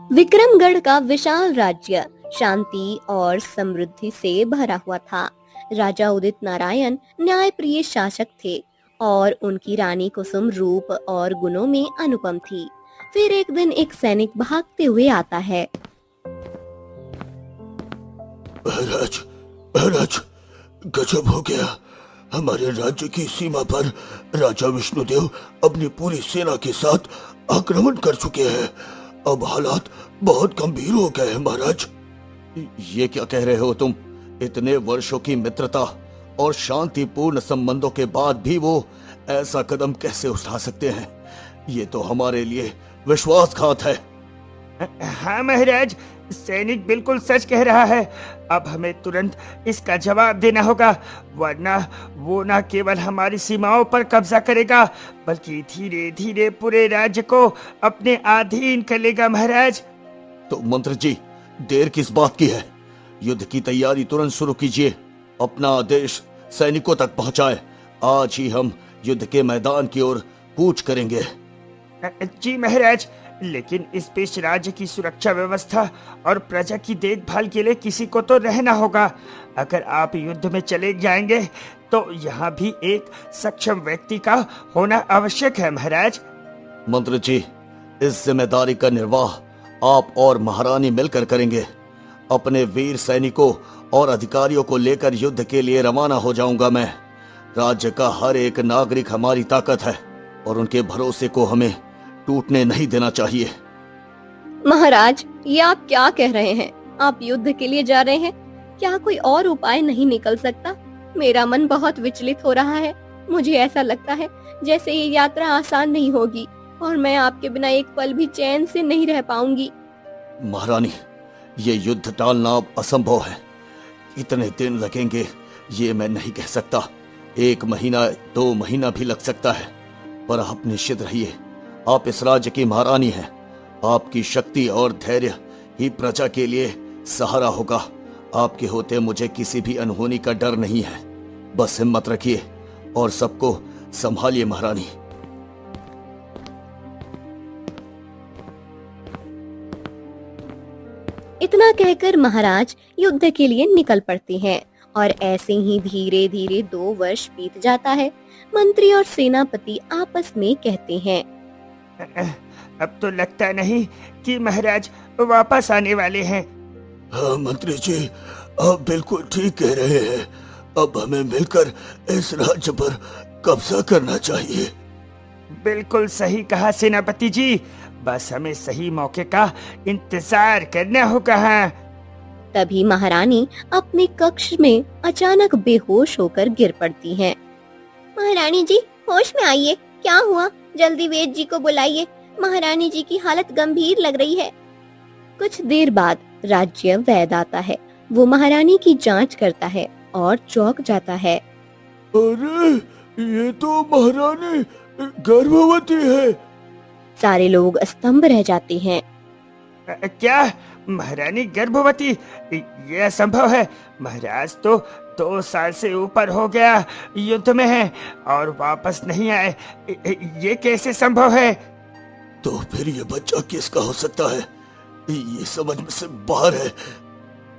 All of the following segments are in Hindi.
विक्रमगढ़ का विशाल राज्य शांति और समृद्धि से भरा हुआ था। राजा उदित नारायण न्यायप्रिय शासक थे और उनकी रानी कुसुम रूप और गुणों में अनुपम थी। फिर एक दिन एक सैनिक भागते हुए आता है। महाराज, महाराज, गजब हो गया। हमारे राज्य की सीमा पर राजा विष्णुदेव अपनी पूरी सेना के साथ आक्रमण कर चुके हैं। अब हालात बहुत गंभीर हो गए हैं महाराज। ये क्या कह रहे हो तुम? इतने वर्षों की मित्रता और शांतिपूर्ण संबंधों के बाद भी वो ऐसा कदम कैसे उठा सकते हैं? ये तो हमारे लिए विश्वासघात है। हाँ महाराज, सैनिक बिल्कुल सच कह रहा है। अब हमें तुरंत इसका जवाब देना होगा, वरना वो न केवल हमारी सीमाओं पर कब्जा करेगा बल्कि धीरे धीरे पूरे राज्य को अपने अधीन कर लेगा। महाराज, तो मंत्री जी, देर किस बात की है? युद्ध की तैयारी तुरंत शुरू कीजिए। अपना आदेश सैनिकों तक पहुंचाए। आज ही हम युद्ध के मैदान की ओर कूच करेंगे। जी महाराज, लेकिन इस बीच राज्य की सुरक्षा व्यवस्था और प्रजा की देखभाल के लिए किसी को तो रहना होगा। अगर आप युद्ध में चले जाएंगे तो यहाँ भी एक सक्षम व्यक्ति का होना आवश्यक है। महाराज, मंत्री जी, इस जिम्मेदारी का निर्वाह आप और महारानी मिलकर करेंगे। अपने वीर सैनिकों और अधिकारियों को लेकर युद्ध के लिए रवाना हो जाऊंगा मैं। राज्य का हर एक नागरिक हमारी ताकत है और उनके भरोसे को हमें टूटने नहीं देना चाहिए। महाराज, ये आप क्या कह रहे हैं? आप युद्ध के लिए जा रहे हैं? क्या कोई और उपाय नहीं निकल सकता? मेरा मन बहुत विचलित हो रहा है। मुझे ऐसा लगता है जैसे ये यात्रा आसान नहीं होगी और मैं आपके बिना एक पल भी चैन से नहीं रह पाऊंगी। महारानी, ये युद्ध टालना अब असंभव है। इतने दिन लगेंगे ये मैं नहीं कह सकता। 1 महीना 2 महीना भी लग सकता है, पर आप निश्चित रहिए, आप इस राज्य की महारानी हैं। आपकी शक्ति और धैर्य ही प्रजा के लिए सहारा होगा। आपके होते मुझे किसी भी अनहोनी का डर नहीं है। बस हिम्मत रखिए और सबको संभालिए महारानी। इतना कहकर महाराज युद्ध के लिए निकल पड़ते हैं और ऐसे ही धीरे धीरे 2 वर्ष बीत जाता है। मंत्री और सेनापति आपस में कहते हैं, अब तो लगता नहीं कि महाराज वापस आने वाले हैं। हाँ मंत्री जी, आप बिल्कुल ठीक कह रहे हैं। अब हमें मिलकर इस राज्य पर कब्जा करना चाहिए। बिल्कुल सही कहा सेनापति जी, बस हमें सही मौके का इंतजार करना होगा। हाँ। तभी महारानी अपने कक्ष में अचानक बेहोश होकर गिर पड़ती हैं। महारानी जी, होश में आइए। क्या हुआ? जल्दी वैद्य जी को बुलाइए। महारानी जी की हालत गंभीर लग रही है। कुछ देर बाद राज्य वैद्य आता है। वो महारानी की जांच करता है और चौंक जाता है। अरे, ये तो महारानी गर्भवती है। सारे लोग स्तंभ रह जाते हैं। क्या महारानी गर्भवती? ये असंभव है। महाराज तो 2 साल से ऊपर हो गया युद्ध में है और वापस नहीं आए। ये कैसे संभव है? तो फिर ये बच्चा किसका हो सकता है? ये समझ में से बाहर है।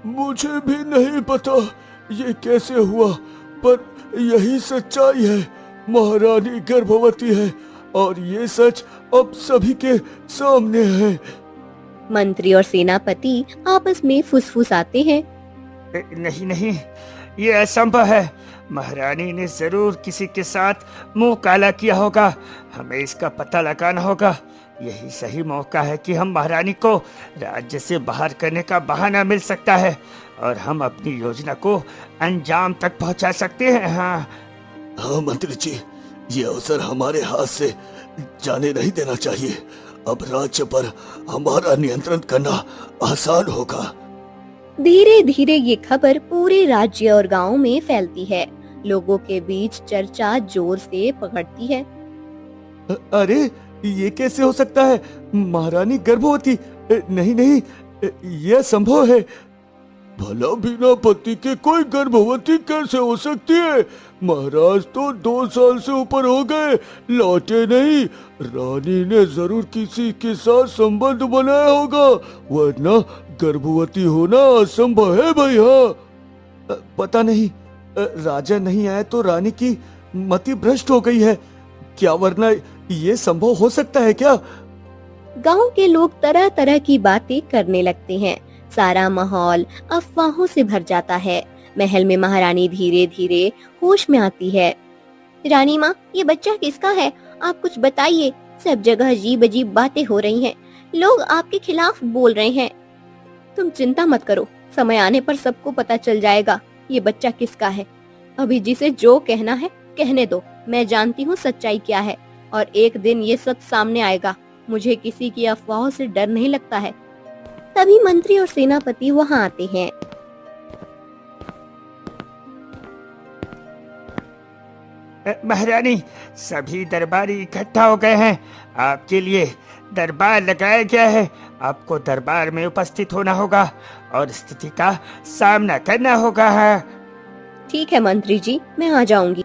मुझे भी नहीं पता ये कैसे हुआ, पर यही सच्चाई है। महारानी गर्भवती है और ये सच अब सभी के सामने है। मंत्री और सेनापति आपस में फुसफुसाते हैं। नहीं नहीं, ये असंभव है। महारानी ने जरूर किसी के साथ मुंह काला किया होगा। हमें इसका पता लगाना होगा। यही सही मौका है कि हम महारानी को राज्य से बाहर करने का बहाना मिल सकता है और हम अपनी योजना को अंजाम तक पहुंचा सकते हैं। हाँ मंत्री जी, ये अवसर हमारे हाथ से जाने नहीं देना चाहिए। अब राज्य पर हमारा नियंत्रण करना आसान होगा। धीरे धीरे ये खबर पूरे राज्य और गांव में फैलती है। लोगों के बीच चर्चा जोर से पकड़ती है। अरे, ये कैसे हो सकता है? महारानी गर्भवती? नहीं नहीं, यह संभव है। भला बिना पति के कोई गर्भवती कैसे हो सकती है? महाराज तो 2 साल से ऊपर हो गए, लौटे नहीं। रानी ने जरूर किसी के साथ संबंध बनाया होगा, वरना गर्भवती होना असंभव है भैया। पता नहीं, राजा नहीं आए तो रानी की मति भ्रष्ट हो गई है क्या? वरना ये संभव हो सकता है क्या? गांव के लोग तरह तरह की बातें करने लगते हैं। सारा माहौल अफवाहों से भर जाता है। महल में महारानी धीरे धीरे होश में आती है। रानी माँ, ये बच्चा किसका है? आप कुछ बताइए। सब जगह अजीब अजीब बातें हो रही हैं। लोग आपके खिलाफ बोल रहे हैं। तुम चिंता मत करो, समय आने पर सबको पता चल जाएगा ये बच्चा किसका है। अभी जिसे जो कहना है कहने दो। मैं जानती हूँ सच्चाई क्या है, और एक दिन ये सच सामने आएगा। मुझे किसी की अफवाहों से डर नहीं लगता है। तभी मंत्री और सेनापति वहाँ आते हैं। महारानी, सभी दरबारी इकट्ठा हो गए हैं। आपके लिए दरबार लगाया गया है। आपको दरबार में उपस्थित होना होगा और स्थिति का सामना करना होगा। ठीक है मंत्री जी, मैं आ जाऊंगी।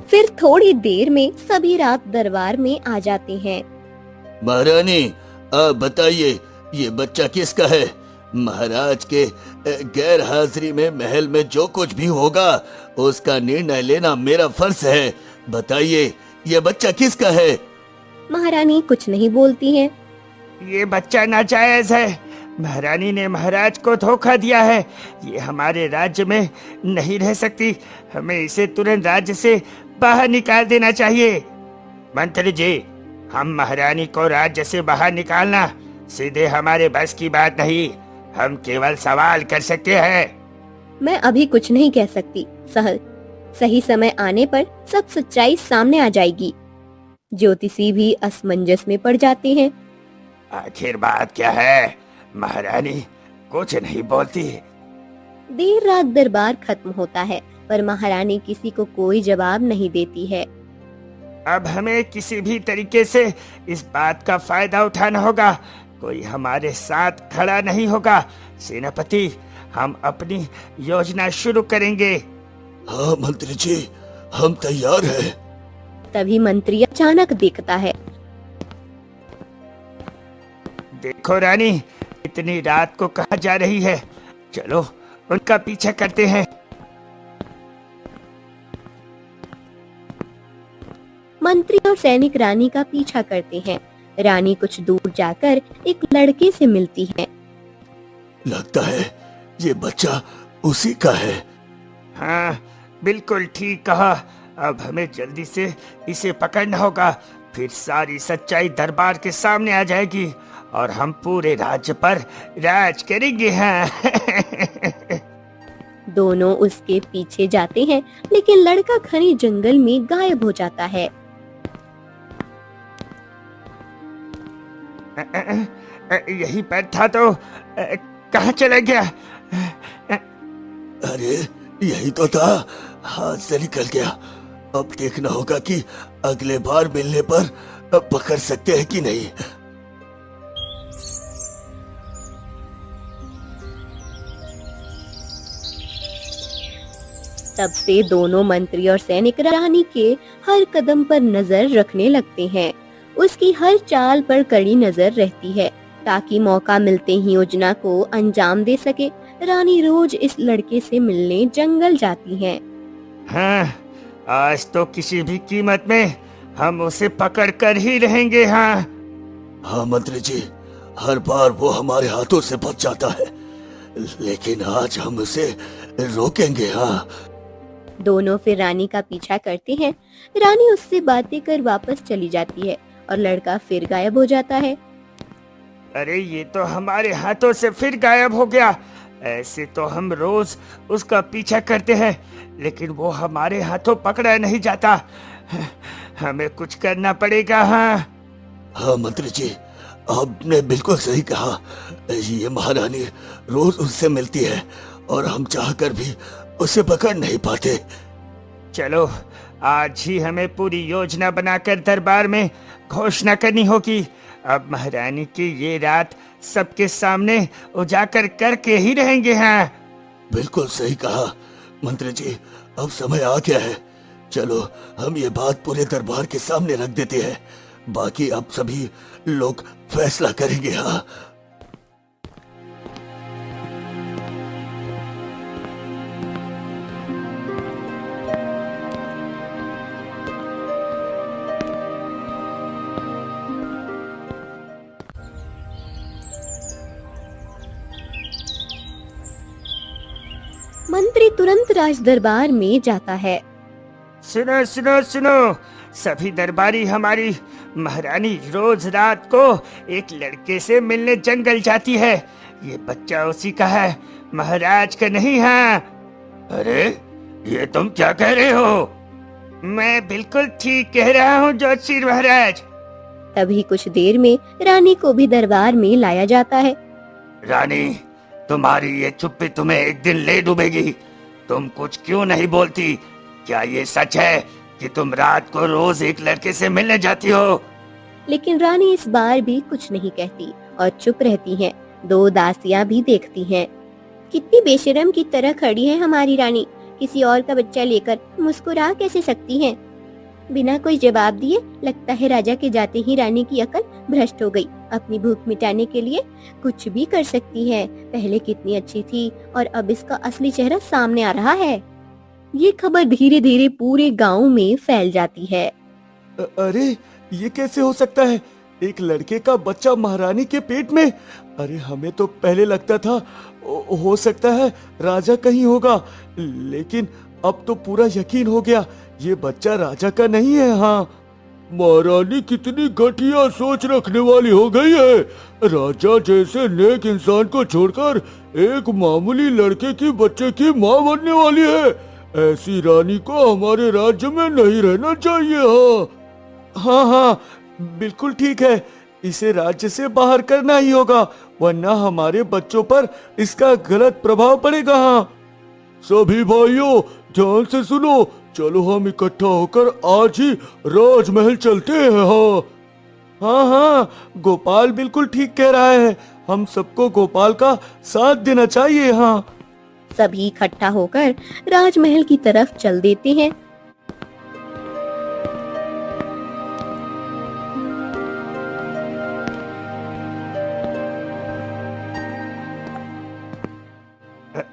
फिर थोड़ी देर में सभी रात दरबार में आ जाते हैं। महारानी, आप बताइए ये बच्चा किसका है? महाराज के गैर हाजिरी में महल में जो कुछ भी होगा उसका निर्णय लेना मेरा फर्ज है। बताइए ये बच्चा किसका है? महारानी कुछ नहीं बोलती हैं। ये बच्चा नाजायज है। महारानी ने महाराज को धोखा दिया है। ये हमारे राज्य में नहीं रह सकती। हमें इसे तुरंत राज्य से बाहर निकाल देना चाहिए। मंत्री जी, हम महारानी को राज्य से बाहर निकालना सीधे हमारे बस की बात नहीं। हम केवल सवाल कर सकते हैं। मैं अभी कुछ नहीं कह सकती। सही समय आने पर सब सच्चाई सामने आ जाएगी। ज्योतिषी भी असमंजस में पड़ जाते हैं। आखिर बात क्या है? महारानी कुछ नहीं बोलती। देर रात दरबार खत्म होता है, पर महारानी किसी को कोई जवाब नहीं देती है। अब हमें किसी भी तरीके से इस बात का फायदा उठाना होगा। कोई हमारे साथ खड़ा नहीं होगा। सेनापति, हम अपनी योजना शुरू करेंगे। हाँ मंत्री जी, हम तैयार हैं। तभी मंत्री अचानक दिखता है। देखो रानी, इतनी रात को कहाँ जा रही है? चलो उनका पीछा करते हैं। मंत्री और सैनिक रानी का पीछा करते हैं। रानी कुछ दूर जाकर एक लड़के से मिलती है। लगता है ये बच्चा उसी का है। हाँ, बिल्कुल ठीक कहा। अब हमें जल्दी से इसे पकड़ना होगा। फिर सारी सच्चाई दरबार के सामने आ जाएगी और हम पूरे राज्य पर राज करेंगे। हाँ। दोनों उसके पीछे जाते हैं, लेकिन लड़का घने जंगल में गायब हो जाता है। यही पर था तो कहाँ चला गया? अरे यही तो था, हाथ से निकल गया। अब देखना होगा कि अगले बार मिलने पर पकड़ सकते हैं कि नहीं। तब से दोनों मंत्री और सैनिक रानी के हर कदम पर नजर रखने लगते हैं। उसकी हर चाल पर कड़ी नजर रहती है, ताकि मौका मिलते ही योजना को अंजाम दे सके। रानी रोज इस लड़के से मिलने जंगल जाती हैं। हाँ, आज तो किसी भी कीमत में हम उसे पकड़ कर ही रहेंगे। हाँ हाँ मंत्री जी, हर बार वो हमारे हाथों से बच जाता है, लेकिन आज हम उसे रोकेंगे। हाँ। दोनों फिर रानी का पीछा करते हैं। रानी उससे बातें कर वापस चली जाती है और लड़का फिर गायब हो जाता है। अरे ये तो हमारे हाथों से फिर गायब हो गया। ऐसे तो हम रोज उसका पीछा करते हैं, लेकिन वो हमारे हाथों पकड़ा नहीं जाता। हमें कुछ करना पड़ेगा। हाँ हाँ मंत्री जी, आपने बिल्कुल सही कहा। ये महारानी रोज उससे मिलती है और हम चाहकर भी उसे पकड़ नहीं पाते। चलो आज ही हमें पूरी योजना बनाकर दरबार में घोषणा करनी होगी। अब महारानी की ये रात सबके सामने उजागर करके ही रहेंगे। हैं बिल्कुल सही कहा मंत्री जी। अब समय आ गया है, चलो हम ये बात पूरे दरबार के सामने रख देते हैं, बाकी अब सभी लोग फैसला करेंगे। हाँ, मंत्री तुरंत राज दरबार में जाता है। सुनो सुनो सुनो, सभी दरबारी, हमारी महारानी रोज रात को एक लड़के से मिलने जंगल जाती है। ये बच्चा उसी का है, महाराज का नहीं है। अरे ये तुम क्या कह रहे हो? मैं बिल्कुल ठीक कह रहा हूँ ज्योतिषी महाराज। तभी कुछ देर में रानी को भी दरबार में लाया जाता है। रानी, तुम्हारी ये चुप्पी तुम्हें एक दिन ले डूबेगी। तुम कुछ क्यों नहीं बोलती? क्या ये सच है कि तुम रात को रोज एक लड़के से मिलने जाती हो? लेकिन रानी इस बार भी कुछ नहीं कहती और चुप रहती हैं। दो दासियां भी देखती हैं। कितनी बेशरम की तरह खड़ी है हमारी रानी, किसी और का बच्चा लेकर मुस्कुरा कैसे सकती हैं? बिना कोई जवाब दिए लगता है राजा के जाते ही रानी की अकल भ्रष्ट हो गई। अपनी भूख मिटाने के लिए कुछ भी कर सकती है। पहले कितनी अच्छी थी और अब इसका असली चेहरा सामने आ रहा है। ये खबर धीरे धीरे पूरे गांव में फैल जाती है। अरे ये कैसे हो सकता है? एक लड़के का बच्चा महारानी के पेट में? अरे हमें तो पहले लगता था हो सकता है राजा कहीं होगा, लेकिन अब तो पूरा यकीन हो गया ये बच्चा राजा का नहीं है। हाँ, महारानी कितनी घटिया सोच रखने वाली हो गई है। राजा जैसे नेक इंसान को छोड़कर एक मामूली लड़के की बच्चे की माँ बनने वाली है। ऐसी रानी को हमारे राज्य में नहीं रहना चाहिए। हाँ हाँ हाँ, बिल्कुल ठीक है, इसे राज्य से बाहर करना ही होगा, वरना हमारे बच्चों पर इसका गलत प्रभाव पड़ेगा। हाँ, सभी भाइयों ध्यान से सुनो, चलो हम इकट्ठा होकर आज ही राजमहल चलते हैं। हाँ हाँ हाँ, गोपाल बिल्कुल ठीक कह रहा है, हम सबको गोपाल का साथ देना चाहिए। हाँ, सभी इकट्ठा होकर राजमहल की तरफ चल देते हैं।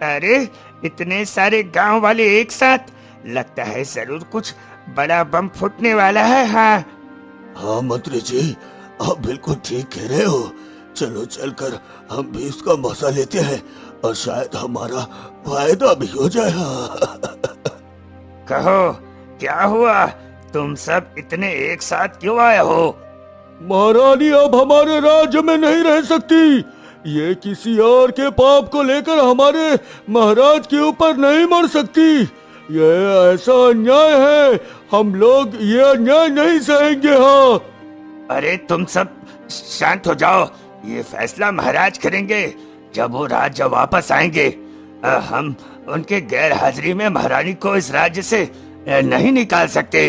अरे इतने सारे गांव वाले एक साथ, लगता है जरूर कुछ बड़ा बम फूटने वाला है। हाँ हाँ मंत्री जी, आप बिल्कुल ठीक कह रहे हो। चलो चलकर हम भी इसका मजा लेते हैं और शायद हमारा फायदा भी हो जाए। हाँ। कहो क्या हुआ, तुम सब इतने एक साथ क्यों आए हो? महारानी अब हमारे राज्य में नहीं रह सकती। ये किसी और के पाप को लेकर हमारे महाराज के ऊपर नहीं मर सकती। ये ऐसा अन्याय है, हम लोग ये अन्याय नहीं सहेंगे। हाँ, अरे तुम सब शांत हो जाओ, ये फैसला महाराज करेंगे जब वो राज्य वापस आएंगे। हम उनके गैर हाजिरी में महारानी को इस राज्य से नहीं निकाल सकते।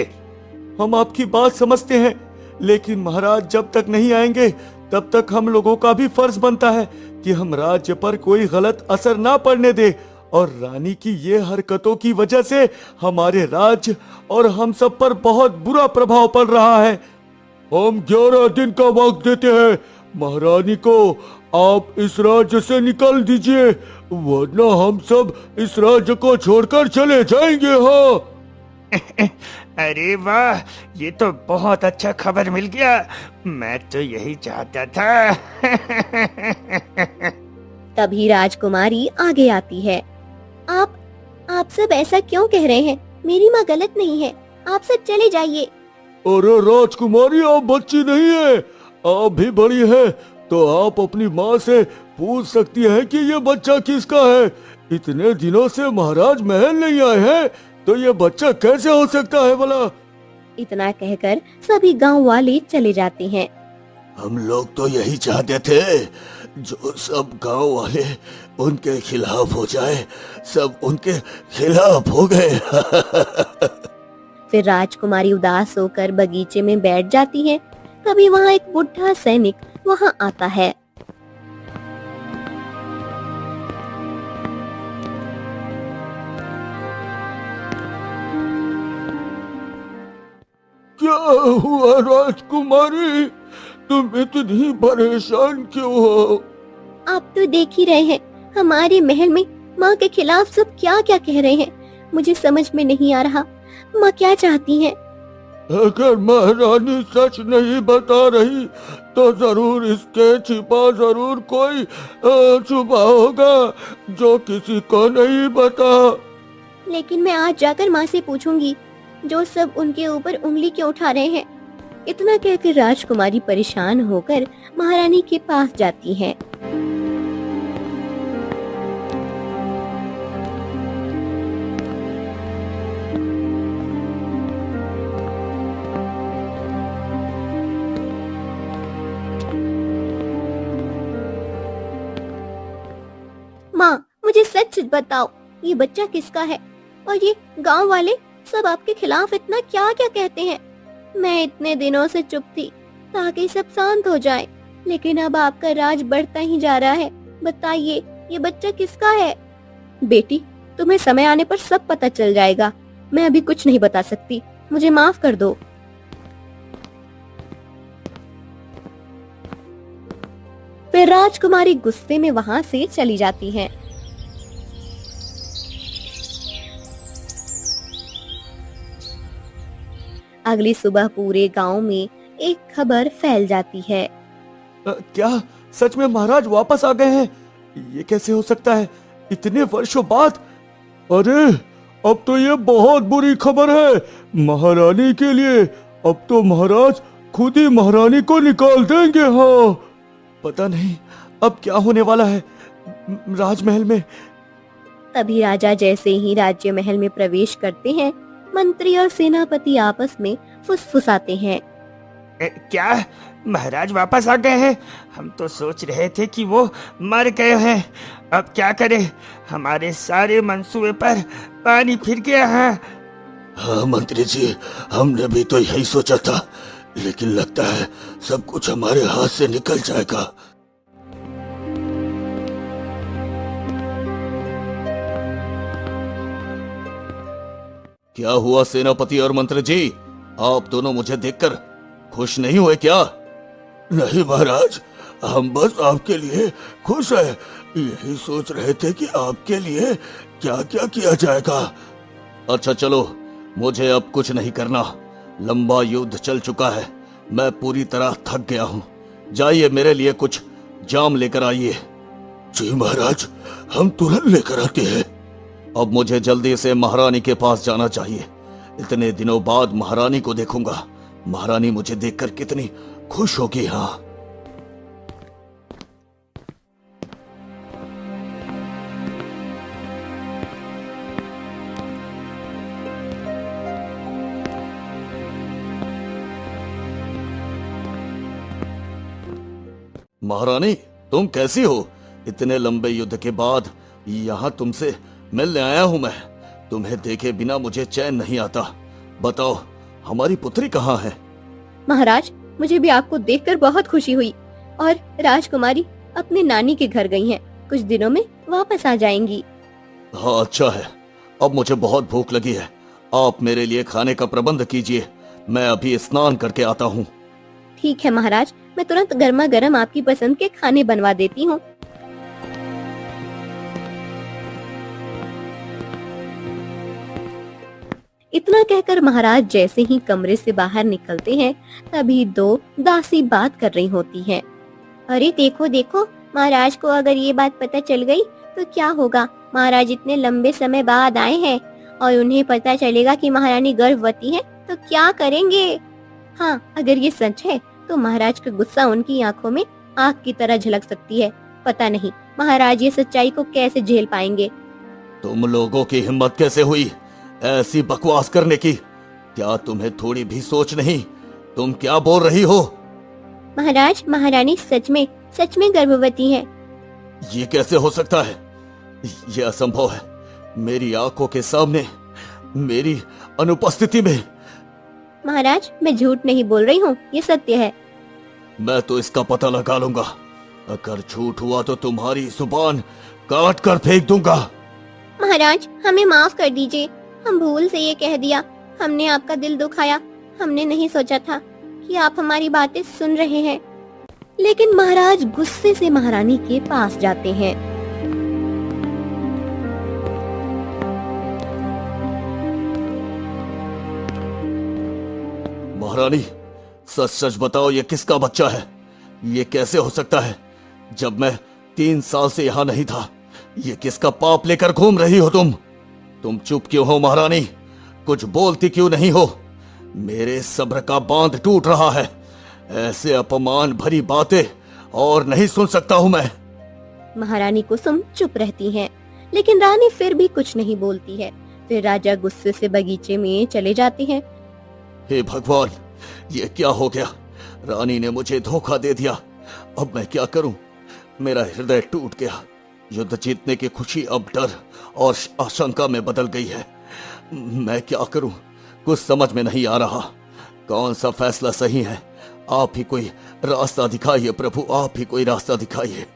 हम आपकी बात समझते हैं, लेकिन महाराज जब तक नहीं आएंगे तब तक हम लोगों का भी फर्ज बनता है कि हम राज्य पर कोई गलत असर ना पड़ने दे। और रानी की ये हरकतों की वजह से हमारे राज्य और हम सब पर बहुत बुरा प्रभाव पड़ रहा है। हम 11 दिन का वक्त देते हैं, महारानी को आप इस राज्य से निकाल दीजिए, वरना हम सब इस राज्य को छोड़कर चले जाएंगे। हाँ। अरे वाह, ये तो बहुत अच्छा खबर मिल गया, मैं तो यही चाहता था। तभी राजकुमारी आगे आती है। आप सब ऐसा क्यों कह रहे हैं? मेरी माँ गलत नहीं है, आप सब चले जाइए। अरे राजकुमारी, आप बच्ची नहीं है, आप भी बड़ी है, तो आप अपनी माँ से पूछ सकती हैं कि ये बच्चा किसका है। इतने दिनों से महाराज महल नहीं आए हैं, तो ये बच्चा कैसे हो सकता है भला? इतना कहकर सभी गांव वाले चले जाते हैं। हम लोग तो यही चाहते थे, जो सब गांव वाले उनके खिलाफ हो जाए, सब उनके खिलाफ हो गए। फिर राजकुमारी उदास होकर बगीचे में बैठ जाती है। तभी वहाँ एक बुढ़ा सैनिक वहाँ आता है। क्या हुआ राजकुमारी, तुम इतनी परेशान क्यों हो? आप तो देख ही रहे हैं, हमारे महल में माँ के खिलाफ सब क्या क्या कह रहे हैं। मुझे समझ में नहीं आ रहा माँ क्या चाहती हैं। अगर महारानी सच नहीं बता रही तो जरूर इसके छिपा जरूर कोई छुपा होगा जो किसी को नहीं बता। लेकिन मैं आज जाकर माँ से पूछूंगी, जो सब उनके ऊपर उंगली क्यों उठा रहे हैं। इतना कहकर राजकुमारी परेशान होकर महारानी के पास जाती है। माँ, मुझे सच सच बताओ, ये बच्चा किसका है? और ये गांव वाले सब आपके खिलाफ इतना क्या क्या कहते हैं। मैं इतने दिनों से चुप थी ताकि सब शांत हो जाए, लेकिन अब आपका राज बढ़ता ही जा रहा है। बताइए, ये बच्चा किसका है? बेटी, तुम्हें समय आने पर सब पता चल जाएगा। मैं अभी कुछ नहीं बता सकती, मुझे माफ कर दो। फिर राजकुमारी गुस्से में वहाँ से चली जाती है। अगली सुबह पूरे गांव में एक खबर फैल जाती है। क्या सच में महाराज वापस आ गए हैं? ये कैसे हो सकता है इतने वर्षों बाद? अरे अब तो ये बहुत बुरी खबर है महारानी के लिए। अब तो महाराज खुद ही महारानी को निकाल देंगे। हाँ, पता नहीं अब क्या होने वाला है राजमहल में। तभी राजा जैसे ही राज्य महल में प्रवेश करते हैं, मंत्री और सेनापति आपस में फुसफुसाते हैं। क्या महाराज वापस आ गए हैं? हम तो सोच रहे थे कि वो मर गए हैं। अब क्या करें, हमारे सारे मंसूबे पर पानी फिर गया है। हाँ मंत्री जी, हमने भी तो यही सोचा था, लेकिन लगता है सब कुछ हमारे हाथ से निकल जाएगा। क्या हुआ सेनापति और मंत्री जी, आप दोनों मुझे देखकर खुश नहीं हुए क्या? नहीं महाराज, हम बस आपके लिए खुश हैं। यही सोच रहे थे कि आपके लिए क्या क्या किया जाएगा। अच्छा चलो, मुझे अब कुछ नहीं करना। लंबा युद्ध चल चुका है, मैं पूरी तरह थक गया हूँ। जाइए मेरे लिए कुछ जाम लेकर आइए। जी महाराज, हम तुरंत लेकर आते हैं। अब मुझे जल्दी से महारानी के पास जाना चाहिए। इतने दिनों बाद महारानी को देखूंगा। महारानी मुझे देखकर कितनी खुश होगी। हाँ, महारानी तुम कैसी हो? इतने लंबे युद्ध के बाद यहाँ तुमसे मिलने आया हूँ मैं। तुम्हें देखे बिना मुझे चैन नहीं आता। बताओ, हमारी पुत्री कहाँ है? महाराज, मुझे भी आपको देखकर बहुत खुशी हुई। और राजकुमारी अपने नानी के घर गई हैं, कुछ दिनों में वापस आ जाएंगी। हाँ अच्छा है, अब मुझे बहुत भूख लगी है। आप मेरे लिए खाने का प्रबंध कीजिए, मैं अभी स्नान करके आता हूँ। ठीक है महाराज, मैं तुरंत गर्मा गर्म आपकी पसंद के खाने बनवा देती हूँ। इतना कहकर महाराज जैसे ही कमरे से बाहर निकलते हैं, तभी दो दासी बात कर रही होती हैं। अरे देखो देखो, महाराज को अगर ये बात पता चल गई तो क्या होगा। महाराज इतने लंबे समय बाद आए हैं और उन्हें पता चलेगा कि महारानी गर्भवती है तो क्या करेंगे। हाँ, अगर ये सच है तो महाराज का गुस्सा उनकी आंखों में आग की तरह झलक सकती है। पता नहीं महाराज ये सच्चाई को कैसे झेल पाएंगे। तुम लोगों की हिम्मत कैसे हुई ऐसी बकवास करने की? क्या तुम्हें थोड़ी भी सोच नहीं? तुम क्या बोल रही हो? महाराज, महारानी सच में गर्भवती है। ये कैसे हो सकता है? ये असंभव है। मेरी आंखों के सामने, मेरी अनुपस्थिति में। महाराज, मैं झूठ नहीं बोल रही हूँ, ये सत्य है। मैं तो इसका पता लगा लूंगा। अगर झूठ हुआ तो तुम्हारी जुबान काट कर फेंक दूंगा। महाराज, हमें माफ कर दीजिए, हम भूल से ये कह दिया, हमने आपका दिल दुखाया। हमने नहीं सोचा था कि आप हमारी बातें सुन रहे हैं। लेकिन महाराज गुस्से से महारानी के पास जाते हैं। महारानी, सच सच बताओ, ये किसका बच्चा है? ये कैसे हो सकता है जब मैं 3 साल से यहाँ नहीं था? ये किसका पाप लेकर घूम रही हो तुम? तुम चुप क्यों हो महारानी? कुछ बोलती क्यों नहीं हो? मेरे सब्र का बांध टूट रहा है। ऐसे अपमान भरी बातें और नहीं सुन सकता हूँ मैं। महारानी कुसुम चुप रहती हैं, लेकिन रानी फिर भी कुछ नहीं बोलती है। फिर राजा गुस्से से बगीचे में चले जाते हैं। हे भगवान, ये क्या हो गया? रानी ने मुझे धोखा दे दिया। अब मैं क्या करूं? मेरा हृदय टूट गया। युद्ध जीतने की खुशी अब डर और आशंका में बदल गई है। मैं क्या करूं? कुछ समझ में नहीं आ रहा। कौन सा फैसला सही है? आप ही कोई रास्ता दिखाइए प्रभु, आप ही कोई रास्ता दिखाइए।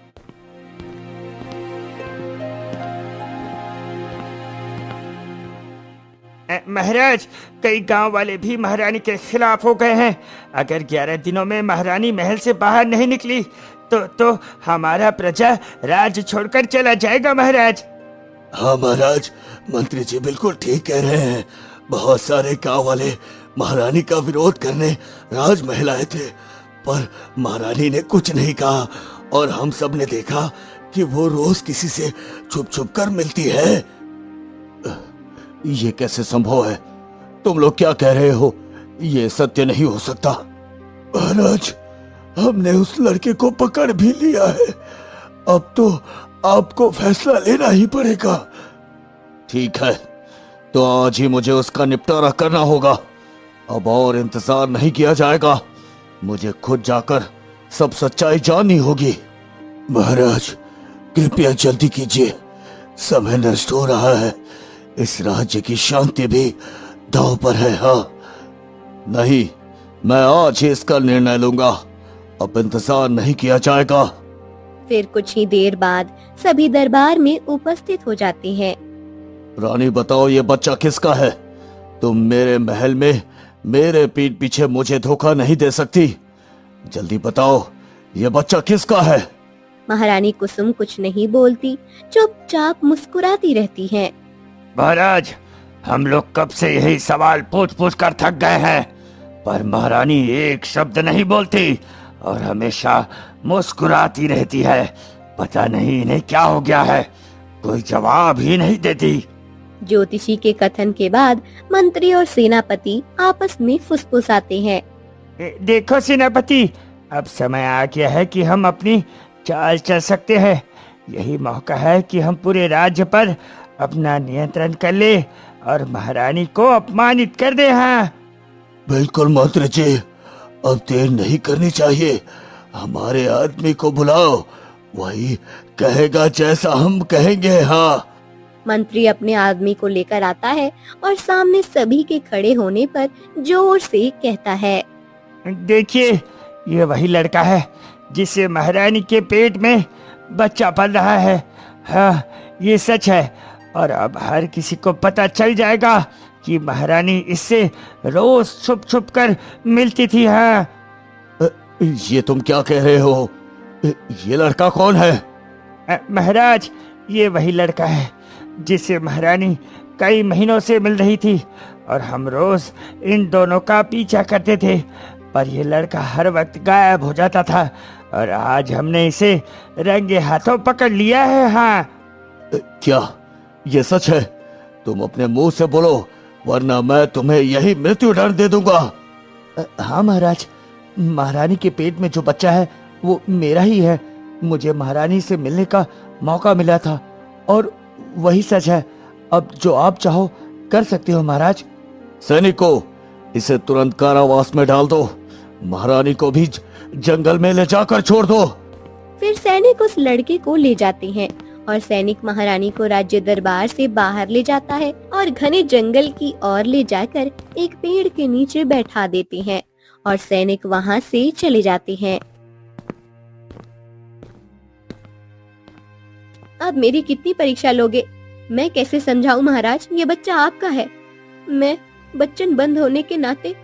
महाराज, कई गांव वाले भी महारानी के खिलाफ हो गए हैं। अगर 11 दिनों में महारानी महल से बाहर नहीं निकली तो हमारा प्रजा राज्य छोड़कर चला जाएगा महाराज। हाँ महाराज, मंत्री जी बिल्कुल ठीक कह रहे हैं। बहुत सारे गांव वाले महारानी का विरोध करने राजमहल आए थे, पर महारानी ने कुछ नहीं कहा और हम सब ने देखा कि वो रोज किसी से छुप छुप कर मिलती है। ये कैसे संभव है? तुम लोग क्या कह रहे हो? ये सत्य नहीं हो सकता। महाराज, हमने उस लड़के को पकड़ भी लिया है। अब तो आपको फैसला लेना ही पड़ेगा। ठीक है, तो आज ही मुझे उसका निपटारा करना होगा। अब और इंतजार नहीं किया जाएगा। मुझे खुद जाकर सब सच्चाई जाननी होगी। महाराज, कृपया जल्दी कीजिए, समय नष्ट हो रहा है। इस राज्य की शांति भी दांव पर है। हाँ नहीं, मैं आज ही इसका निर्णय लूंगा। अब इंतजार नहीं किया जाएगा। फिर कुछ ही देर बाद सभी दरबार में उपस्थित हो जाते हैं। रानी बताओ, ये बच्चा किसका है? तुम मेरे महल में मेरे पीठ पीछे मुझे धोखा नहीं दे सकती। जल्दी बताओ, ये बच्चा किसका है? महारानी कुसुम कुछ नहीं बोलती, चुपचाप मुस्कुराती रहती हैं। महाराज, हम लोग कब से यही सवाल पूछ पूछ कर थक गए हैं, पर महारानी एक शब्द नहीं बोलती और हमेशा मुस्कुराती रहती है। पता नहीं इन्हें क्या हो गया है, कोई जवाब ही नहीं देती। ज्योतिषी के कथन के बाद मंत्री और सेनापति आपस में फुसफुसाते हैं। देखो सेनापति, अब समय आ गया है कि हम अपनी चाल चल सकते हैं। यही मौका है कि हम पूरे राज्य पर अपना नियंत्रण कर ले और महारानी को अपमानित कर दे। हाँ बिल्कुल मंत्री जी, अब देर नहीं करनी चाहिए। हमारे आदमी को बुलाओ, वही कहेगा जैसा हम कहेंगे। हाँ। मंत्री अपने आदमी को लेकर आता है और सामने सभी के खड़े होने पर जोर से कहता है, देखिए, ये वही लड़का है जिसे महारानी के पेट में बच्चा पल रहा है। हाँ, ये सच है और अब हर किसी को पता चल जाएगा कि महारानी इससे रोज छुप छुप कर मिलती थी। हाँ, ये तुम क्या कह रहे हो? ये लड़का कौन है? महाराज, ये वही लड़का है जिससे महारानी कई महीनों से मिल रही थी और हम रोज इन दोनों का पीछा करते थे, पर यह लड़का हर वक्त गायब हो जाता था और आज हमने इसे रंगे हाथों पकड़ लिया है। हाँ। क्या ये सच है? तुम अपने मुंह से बोलो, वरना मैं तुम्हें यही मृत्यु दंड दे दूंगा। हाँ महाराज, महारानी के पेट में जो बच्चा है वो मेरा ही है। मुझे महारानी से मिलने का मौका मिला था और वही सच है। अब जो आप चाहो कर सकते हो महाराज। सैनिकों, इसे तुरंत कारावास में डाल दो। महारानी को भी जंगल में ले जाकर छोड़ दो। फिर सैनिक उस लड़के को ले जाते हैं और सैनिक महारानी को राज्य दरबार से बाहर ले जाता है और घने जंगल की ओर ले जाकर एक पेड़ के नीचे बैठा देते हैं और सैनिक वहां से चले जाते हैं। अब मेरी कितनी परीक्षा लोगे? मैं कैसे समझाऊं महाराज, ये बच्चा आपका है। मैं बच्चन बंद होने के नाते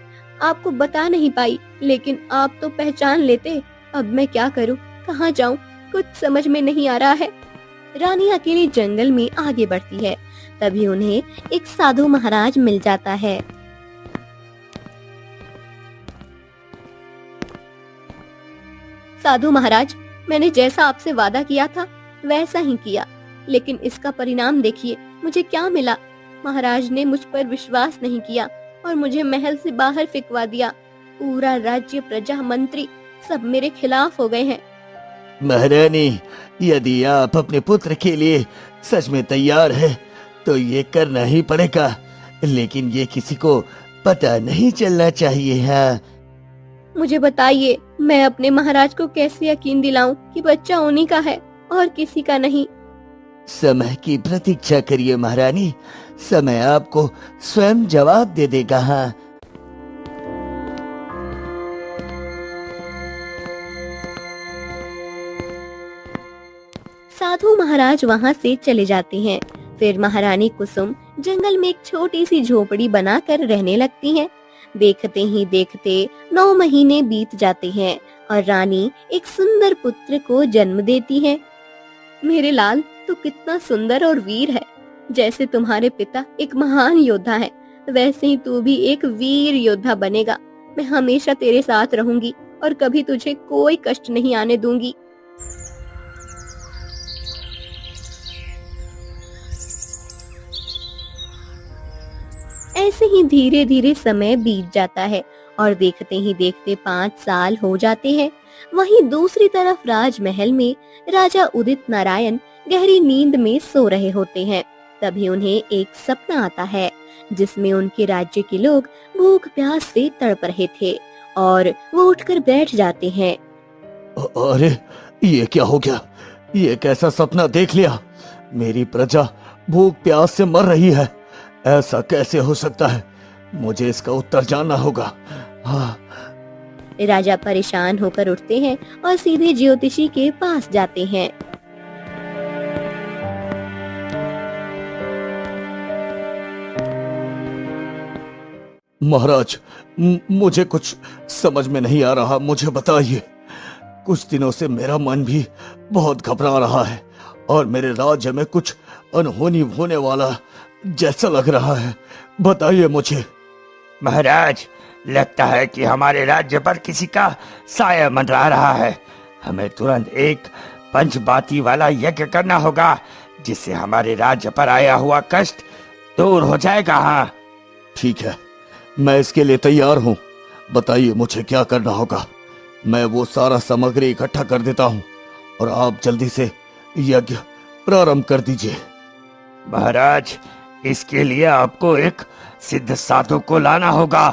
आपको बता नहीं पाई, लेकिन आप तो पहचान लेते। अब मैं क्या करूं, कहाँ जाऊं, कुछ समझ में नहीं आ रहा है। रानी अकेली जंगल में आगे बढ़ती है। तभी उन्हें एक साधु महाराज मिल जाता है। साधु महाराज, मैंने जैसा आपसे वादा किया था वैसा ही किया, लेकिन इसका परिणाम देखिए, मुझे क्या मिला। महाराज ने मुझ पर विश्वास नहीं किया और मुझे महल से बाहर फेंकवा दिया। पूरा राज्य, प्रजा, मंत्री सब मेरे खिलाफ हो गए हैं। महारानी, यदि आप अपने पुत्र के लिए सच में तैयार है तो ये करना ही पड़ेगा, लेकिन ये किसी को पता नहीं चलना चाहिए। हाँ, मुझे बताइए, मैं अपने महाराज को कैसे यकीन दिलाऊं कि बच्चा उन्हीं का है और किसी का नहीं। समय की प्रतीक्षा करिए महारानी, समय आपको स्वयं जवाब दे देगा। हाँ, साधु महाराज वहाँ से चले जाते हैं। फिर महारानी कुसुम जंगल में एक छोटी सी झोपड़ी बनाकर रहने लगती हैं। देखते ही देखते 9 महीने बीत जाते हैं और रानी एक सुंदर पुत्र को जन्म देती है। मेरे लाल, तू कितना सुंदर और वीर है। जैसे तुम्हारे पिता एक महान योद्धा है, वैसे ही तू भी एक वीर योद्धा बनेगा। मैं हमेशा तेरे साथ रहूंगी और कभी तुझे कोई कष्ट नहीं आने दूंगी। ऐसे ही धीरे धीरे समय बीत जाता है और देखते ही देखते 5 साल हो जाते हैं। वहीं दूसरी तरफ राजमहल में राजा उदित नारायण गहरी नींद में सो रहे होते हैं। तभी उन्हें एक सपना आता है जिसमें उनके राज्य के लोग भूख प्यास से तड़प रहे थे और वो उठकर बैठ जाते हैं। अरे ये क्या हो गया? ये कैसा सपना देख लिया? मेरी प्रजा भूख प्यास से मर रही है, ऐसा कैसे हो सकता है? मुझे इसका उत्तर जानना होगा। हाँ, राजा परेशान होकर उठते हैं और सीधे ज्योतिषी के पास जाते हैं। महाराज, मुझे कुछ समझ में नहीं आ रहा, मुझे बताइए। कुछ दिनों से मेरा मन भी बहुत घबरा रहा है और मेरे राज्य में कुछ अनहोनी होने वाला जैसा लग रहा है, बताइए मुझे। महाराज, लगता है कि हमारे राज्य पर किसी का साया मंडरा रहा है। हमें तुरंत एक पंचबाती वाला यज्ञ करना होगा, जिससे हमारे राज्य पर आया हुआ कष्ट दूर हो जाएगा। हाँ, ठीक है, मैं इसके लिए तैयार हूँ। बताइए मुझे क्या करना होगा। मैं वो सारा सामग्री इकट्ठा कर देता हूँ और आप जल्दी से यज्ञ प्रारंभ कर दीजिए। महाराज, इसके लिए आपको एक सिद्ध साधु को लाना होगा।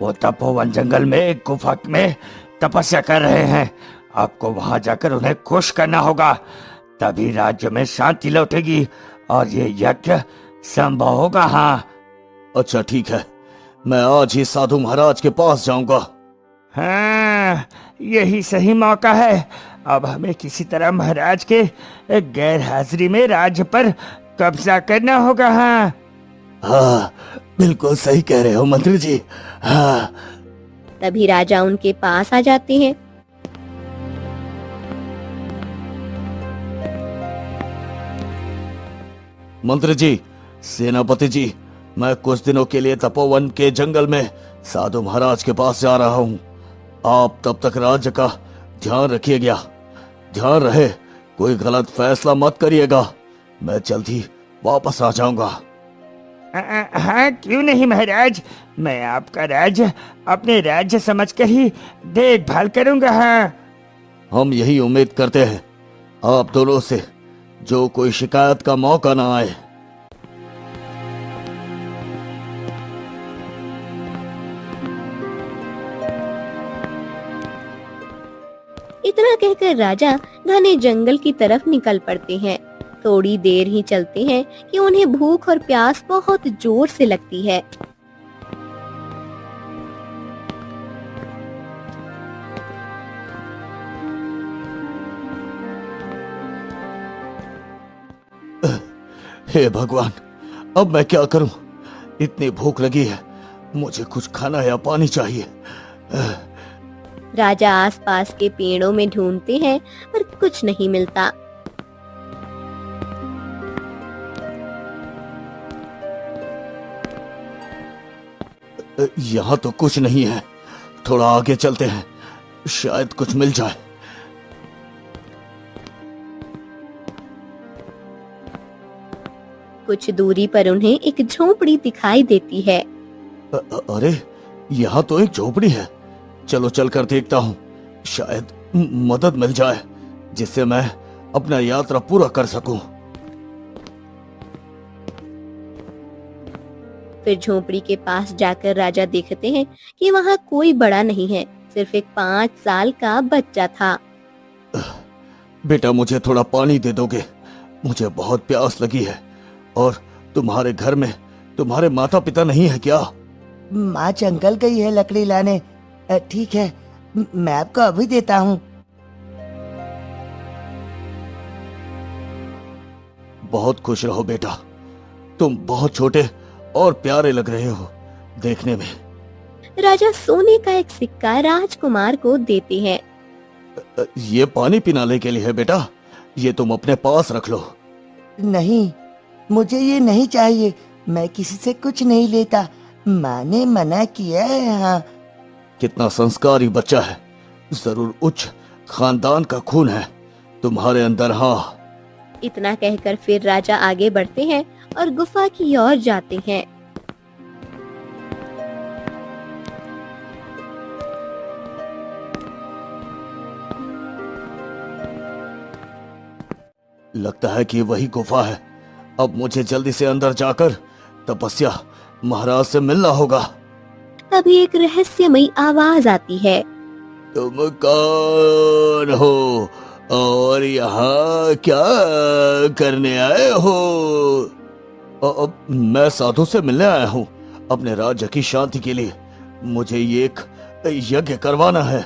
वो तपोवन जंगल में एक गुफा में तपस्या कर रहे हैं। आपको वहां जाकर उन्हें खुश करना होगा, तभी राज्य में शांति लौटेगी और ये यज्ञ संभव होगा। हाँ, अच्छा ठीक है, मैं आज ही साधु महाराज के पास जाऊंगा। हाँ, यही सही मौका है। अब हमें किसी तरह महाराज के गैर हाजिरी में राज्य पर कब्जा करना होगा। हाँ, हाँ, बिल्कुल सही कह रहे हो मंत्री जी। हाँ, तभी राजा उनके पास आ जाते हैं। मंत्री जी, सेनापति जी, मैं कुछ दिनों के लिए तपोवन के जंगल में साधु महाराज के पास जा रहा हूँ। आप तब तक राज्य का ध्यान रखिएगा। ध्यान रहे, कोई गलत फैसला मत करिएगा। मैं जल्दी वापस आ जाऊंगा। हाँ, क्यों नहीं महाराज, मैं आपका राज्य अपने राज्य समझकर ही देखभाल करूंगा। हाँ, हम यही उम्मीद करते हैं आप दोनों से, जो कोई शिकायत का मौका ना आए। इतना कहकर राजा घने जंगल की तरफ निकल पड़ते हैं। थोड़ी देर ही चलते हैं कि उन्हें भूख और प्यास बहुत जोर से लगती है। हे भगवान, अब मैं क्या करूं? इतनी भूख लगी है, मुझे कुछ खाना या पानी चाहिए। राजा आसपास के पेड़ों में ढूंढते हैं पर कुछ नहीं मिलता। यहाँ तो कुछ नहीं है, थोड़ा आगे चलते हैं, शायद कुछ मिल जाए। कुछ दूरी पर उन्हें एक झोपड़ी दिखाई देती है। अरे, यहाँ तो एक झोपड़ी है। चलो चलकर देखता हूँ, शायद मदद मिल जाए जिससे मैं अपना यात्रा पूरा कर सकूं। फिर झोपड़ी के पास जाकर राजा देखते हैं कि वहाँ कोई बड़ा नहीं है, सिर्फ एक 5 साल का बच्चा था। बेटा, मुझे थोड़ा पानी दे दोगे? मुझे बहुत प्यास लगी है। और तुम्हारे घर में तुम्हारे माता पिता नहीं है क्या? माँ जंगल गई है लकड़ी लाने। ठीक है, मैं आपको अभी देता हूँ। बहुत खुश रहो बेटा, तुम बहुत छोटे और प्यारे लग रहे हो देखने में। राजा सोने का एक सिक्का राजकुमार को देते हैं। ये पानी पिलाने के लिए है बेटा, ये तुम अपने पास रख लो। नहीं, मुझे ये नहीं चाहिए। मैं किसी से कुछ नहीं लेता, माँ ने मना किया है। हाँ, कितना संस्कारी बच्चा है, जरूर उच्च खानदान का खून है तुम्हारे अंदर। हाँ, इतना कहकर फिर राजा आगे बढ़ते हैं और गुफा की ओर जाते हैं। लगता है कि वही गुफा है। अब मुझे जल्दी से अंदर जाकर तपस्या महाराज से मिलना होगा। तभी एक रहस्यमयी आवाज आती है। तुम कौन हो और यहाँ क्या करने आए हो? मैं साधु से मिलने आया हूँ अपने राज्य की शांति के लिए। मुझे ये एक यज्ञ करवाना है।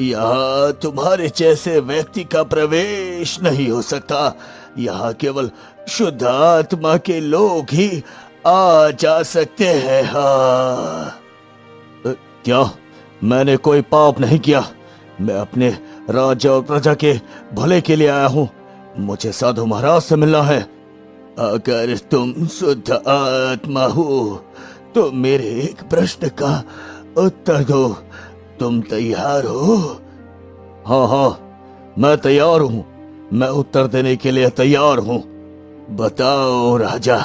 यहाँ तुम्हारे जैसे व्यक्ति का प्रवेश नहीं हो सकता। यहाँ केवल शुद्ध आत्मा के लोग ही आ जा सकते हैं। हाँ, क्या मैंने कोई पाप नहीं किया? मैं अपने राज्य और प्रजा के भले के लिए आया हूँ। मुझे साधु महाराज से मिलना है। अगर तुम शुद्ध आत्मा हो तो मेरे एक प्रश्न का उत्तर दो। तुम तैयार हो? हाँ हाँ, मैं तैयार हूँ। मैं उत्तर देने के लिए तैयार हूँ। बताओ राजा,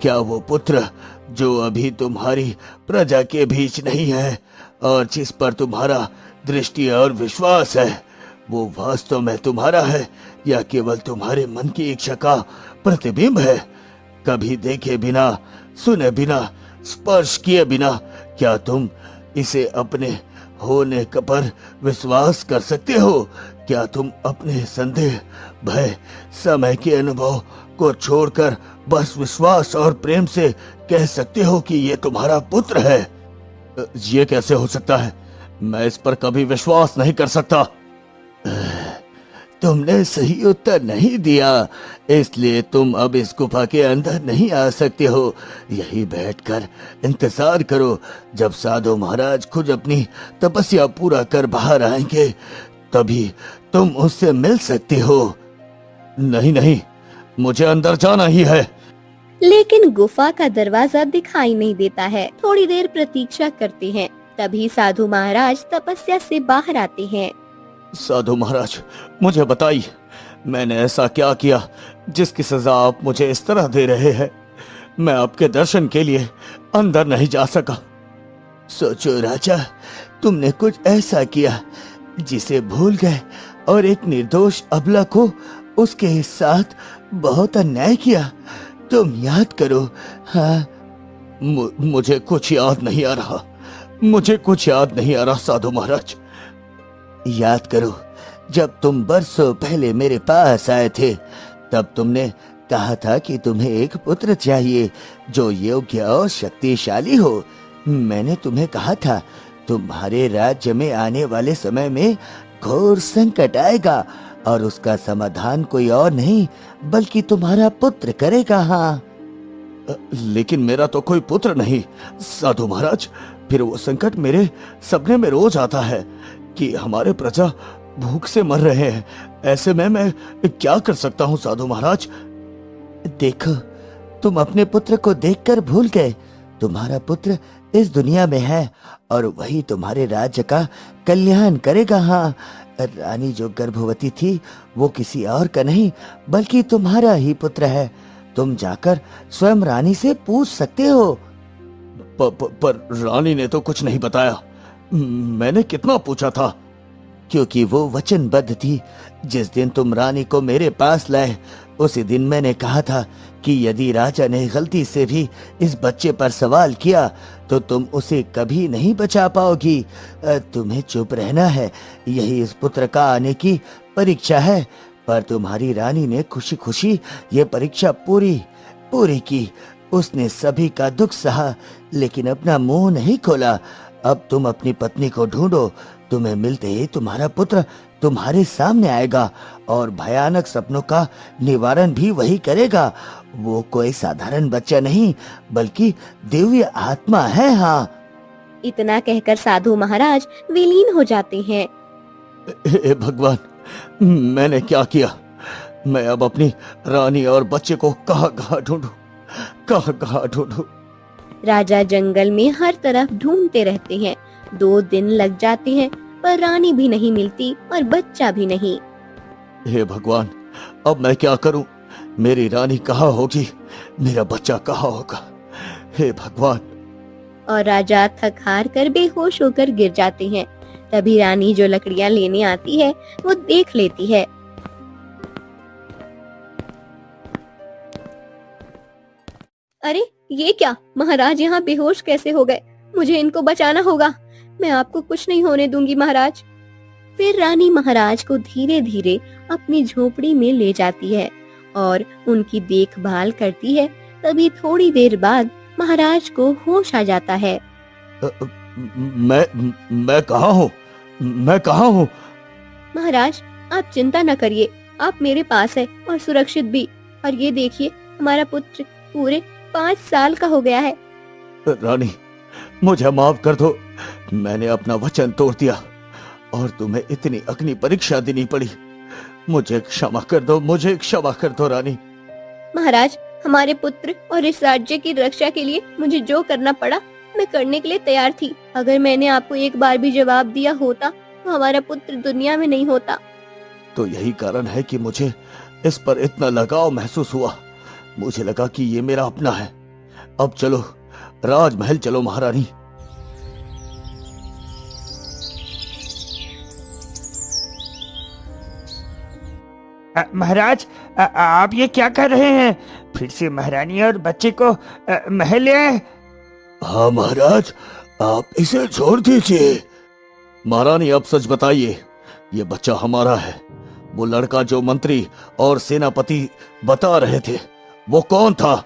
क्या वो पुत्र जो अभी तुम्हारी प्रजा के बीच नहीं है और जिस पर तुम्हारा दृष्टि और विश्वास है, वो वास्तव में तुम्हारा है या केवल तुम्हारे मन की इच्छा का प्रतिबिंब है? कभी देखे बिना, सुने बिना, स्पर्श किए बिना क्या तुम इसे अपने होने पर विश्वास कर सकते हो? क्या तुम अपने संदेह, भय, समय के अनुभव को छोड़कर बस विश्वास और प्रेम से कह सकते हो कि ये तुम्हारा पुत्र है? ये कैसे हो सकता है? मैं इस पर कभी विश्वास नहीं कर सकता। तुमने सही उत्तर नहीं दिया, इसलिए तुम अब इस गुफा के अंदर नहीं आ सकते हो। यही बैठकर इंतजार करो। जब साधु महाराज खुद अपनी तपस्या पूरा कर बाहर आएंगे, तभी तुम उससे मिल सकते हो। नहीं नहीं, मुझे अंदर जाना ही है। लेकिन गुफा का दरवाजा दिखाई नहीं देता है। थोड़ी देर प्रतीक्षा करते हैं, तभी साधु महाराज तपस्या से बाहर आते हैं। साधु महाराज, मुझे बताइए, मैंने ऐसा क्या किया जिसकी सजा आप मुझे इस तरह दे रहे हैं? मैं आपके दर्शन के लिए अंदर नहीं जा सका। सोचो राजा, तुमने कुछ ऐसा किया जिसे भूल गए और एक निर्दोष अबला को उसके साथ बहुत अन्याय किया। तुम याद करो। हाँ, मुझे कुछ याद नहीं आ रहा। मुझे कुछ याद नहीं आ रहा साधु महाराज। याद करो, जब तुम बरसों पहले मेरे पास आए थे, तब तुमने कहा था कि तुम्हें एक पुत्र चाहिए जो योग्य और शक्तिशाली हो। मैंने तुम्हें कहा था, तुम्हारे राज्य में आने वाले समय में घोर संकट आएगा और उसका समाधान कोई और नहीं बल्कि तुम्हारा पुत्र करेगा। हाँ, लेकिन मेरा तो कोई पुत्र नहीं साधु महाराज। फिर वो संकट मेरे सपने में रोज आता है कि हमारे प्रजा भूख से मर रहे हैं। ऐसे में मैं क्या कर सकता हूँ साधु महाराज? देखो, तुम अपने पुत्र को देखकर भूल गए। तुम्हारा पुत्र इस दुनिया में है और वही तुम्हारे राज्य का कल्याण करेगा। हाँ, रानी जो गर्भवती थी वो किसी और का नहीं बल्कि तुम्हारा ही पुत्र है। तुम जाकर स्वयं रानी से पूछ सकते हो। पर रानी ने तो कुछ नहीं बताया। मैंने कितना पूछा था? क्योंकि वो वचनबद्ध थी। जिस दिन तुम रानी को मेरे पास लाए उसी दिन मैंने कहा था कि यदि राजा ने गलती से भी इस बच्चे पर सवाल किया तो तुम उसे कभी नहीं बचा पाओगी। तुम्हें चुप रहना है, यही इस पुत्र का आने की परीक्षा है। पर तुम्हारी रानी ने खुशी खुशी ये परीक्षा पूरी की। उसने सभी का दुख सहा लेकिन अपना मुंह नहीं खोला। अब तुम अपनी पत्नी को ढूंढो। तुम्हें मिलते ही तुम्हारा पुत्र तुम्हारे सामने आएगा और भयानक सपनों का निवारण भी वही करेगा। वो कोई साधारण बच्चा नहीं बल्कि दिव्य आत्मा है। हाँ, इतना कहकर साधु महाराज विलीन हो जाते हैं। हे भगवान, मैंने क्या किया? मैं अब अपनी रानी और बच्चे को कहाँ ढूंढूं? राजा जंगल में हर तरफ ढूंढते रहते हैं। 2 दिन लग जाते हैं पर रानी भी नहीं मिलती और बच्चा भी नहीं। हे भगवान, अब मैं क्या करूं? मेरी रानी कहाँ होगी? मेरा बच्चा कहाँ होगा? हे भगवान। और राजा थक हार कर बेहोश होकर गिर जाते हैं। तभी रानी जो लकड़ियां लेने आती है वो देख लेती है। अरे ये क्या, महाराज यहाँ बेहोश कैसे हो गए? मुझे इनको बचाना होगा। मैं आपको कुछ नहीं होने दूंगी महाराज। फिर रानी महाराज को धीरे धीरे अपनी झोपड़ी में ले जाती है और उनकी देखभाल करती है। तभी थोड़ी देर बाद महाराज को होश आ जाता है। मैं कहाँ हूँ? मैं कहाँ हूँ? महाराज आप चिंता न करिए, आप मेरे पास है और सुरक्षित भी। और ये देखिए, हमारा पुत्र पूरे 5 साल का हो गया है। रानी, मुझे माफ कर दो। मैंने अपना वचन तोड़ दिया और तुम्हें इतनी अग्नि परीक्षा देनी पड़ी। मुझे क्षमा कर दो रानी। महाराज, हमारे पुत्र और इस राज्य की रक्षा के लिए मुझे जो करना पड़ा मैं करने के लिए तैयार थी। अगर मैंने आपको एक बार भी जवाब दिया होता तो हमारा पुत्र दुनिया में नहीं होता। तो यही कारण है कि मुझे इस पर इतना लगाव महसूस हुआ। मुझे लगा कि ये मेरा अपना है। अब चलो राजमहल चलो महारानी। महाराज, आप ये क्या कर रहे हैं? फिर से महारानी और बच्चे को महल ले आए? हाँ महाराज, आप इसे छोड़ दीजिए। महारानी, अब सच बताइए, ये बच्चा हमारा है। वो लड़का जो मंत्री और सेनापति बता रहे थे, वो कौन था?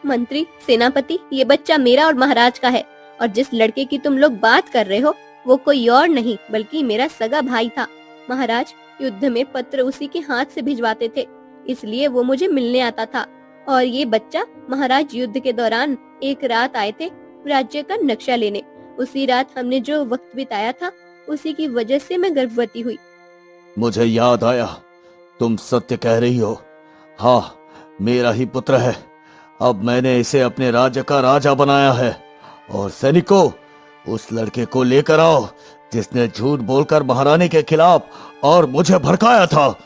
मंत्री, सेनापति, ये बच्चा मेरा और महाराज का है। और जिस लड़के की तुम लोग बात कर रहे हो वो कोई और नहीं बल्कि मेरा सगा भाई था। महाराज युद्ध में पत्र उसी के हाथ से भिजवाते थे, इसलिए वो मुझे मिलने आता था। और ये बच्चा महाराज युद्ध के दौरान एक रात आए थे राज्य का नक्शा लेने। उसी रात हमने जो वक्त बिताया था उसी की वजह से मैं गर्भवती हुई। मुझे याद आया, तुम सत्य कह रही हो। हाँ, मेरा ही पुत्र है। अब मैंने इसे अपने राज्य का राजा बनाया है। और सैनिकों, उस लड़के को लेकर आओ जिसने झूठ बोलकर महारानी के खिलाफ और मुझे भड़काया था।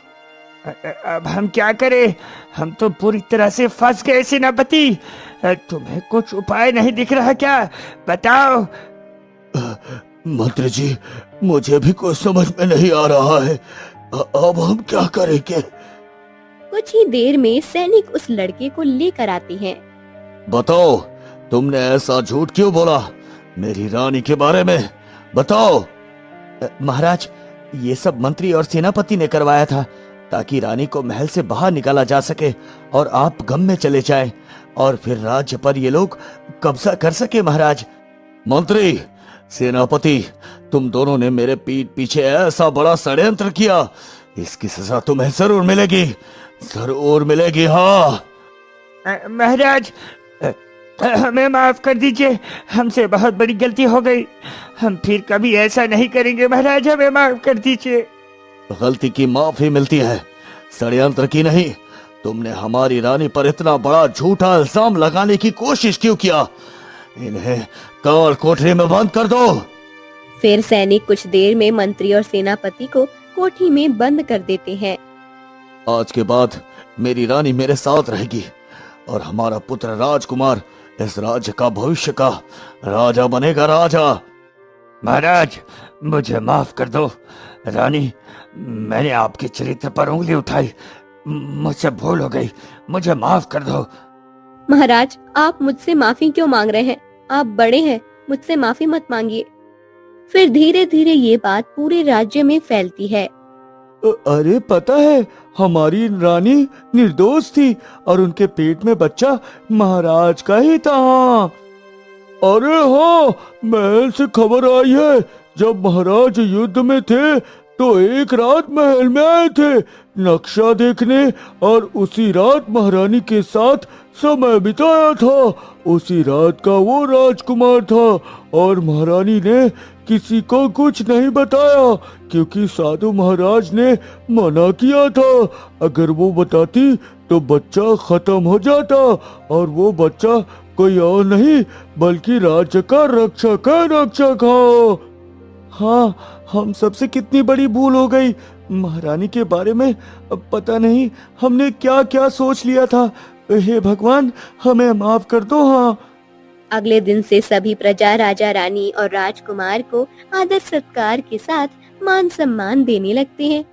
अब हम क्या करें? हम तो पूरी तरह से फंस गए सेनापति। तुम्हें कुछ उपाय नहीं दिख रहा क्या? बताओ। मंत्री जी, मुझे भी कुछ समझ में नहीं आ रहा है। अब हम क्या करेंगे? कुछ ही देर में सैनिक उस लड़के को लेकर आते हैं। बताओ, तुमने ऐसा झूठ क्यों बोला मेरी रानी के बारे में? बताओ। महाराज, ये सब मंत्री और सेनापति ने करवाया था ताकि रानी को महल से बाहर निकाला जा सके और आप गम में चले जाएं और फिर राज्य पर ये लोग कब्जा कर सके। महाराज, मंत्री, सेनापति, तुम दोनों ने मेरे पीठ पीछे ऐसा बड़ा षड्यंत्र किया, इसकी सजा तुम्हें जरूर मिलेगी, जरूर मिलेगी। हाँ महाराज, हमें माफ कर दीजिए, हमसे बहुत बड़ी गलती हो गई, हम फिर कभी ऐसा नहीं करेंगे महाराज, हमें माफ कर दीजिए। गलती की माफी मिलती है, षड्यंत्र की नहीं। तुमने हमारी रानी पर इतना बड़ा झूठा इल्जाम लगाने की कोशिश क्यों किया? इन्हें काल कोठरी में बंद कर दो। फिर सैनिक कुछ देर में मंत्री और सेनापति को कोठरी में बंद कर देते हैं। आज के बाद मेरी रानी मेरे साथ रहेगी और हमारा पुत्र राजकुमार इस राज्य का भविष्य का राजा बनेगा। राजा। महाराज, मुझे माफ कर दो। रानी, मैंने आपके चरित्र पर उंगली उठाई, मुझसे भूल हो गई, मुझे माफ कर दो। महाराज, आप मुझसे माफी क्यों मांग रहे हैं? आप बड़े हैं, मुझसे माफी मत मांगिए। फिर धीरे धीरे ये बात पूरे राज्य में फैलती है। अरे पता है, हमारी रानी निर्दोष थी और उनके पेट में बच्चा महाराज का ही था। अरे हाँ, महल से खबर आई है, जब महाराज युद्ध में थे तो एक रात महल में आए थे नक्शा देखने और उसी रात महारानी के साथ समय बिताया था। उसी रात का वो राजकुमार था और महारानी ने किसी को कुछ नहीं बताया क्योंकि साधु महाराज ने मना किया था। अगर वो बताती तो बच्चा खत्म हो जाता और वो बच्चा कोई और नहीं बल्कि राज्य का रक्षक है, रक्षक। हाँ, हम सबसे कितनी बड़ी भूल हो गई। महारानी के बारे में पता नहीं हमने क्या क्या सोच लिया था। हे भगवान, हमें माफ कर दो। हाँ। अगले दिन से सभी प्रजा राजा रानी और राजकुमार को आदर सत्कार के साथ मान सम्मान देने लगते हैं।